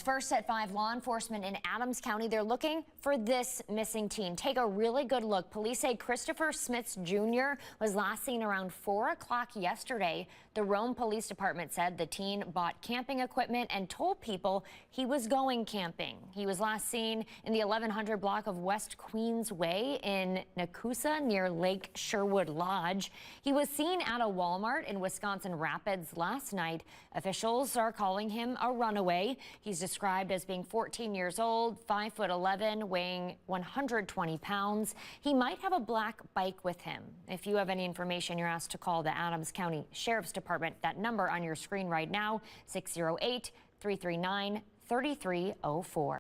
First at 5, law enforcement in Adams County, they're looking for this missing teen. Take a really good look. Police say Christopher Smits Jr. was last seen around 4 o'clock yesterday. The Rome Police Department said the teen bought camping equipment and told people he was going camping. He was last seen in the 1100 block of West Queensway in Nakusa near Lake Sherwood Lodge. He was seen at a Walmart in Wisconsin Rapids last night. Officials are calling him a runaway. He's described as being 14 years old, 5'11", weighing 120 pounds. He might have a black bike with him. If you have any information, you're asked to call the Adams County Sheriff's Department. That number on your screen right now, 608-339-3304.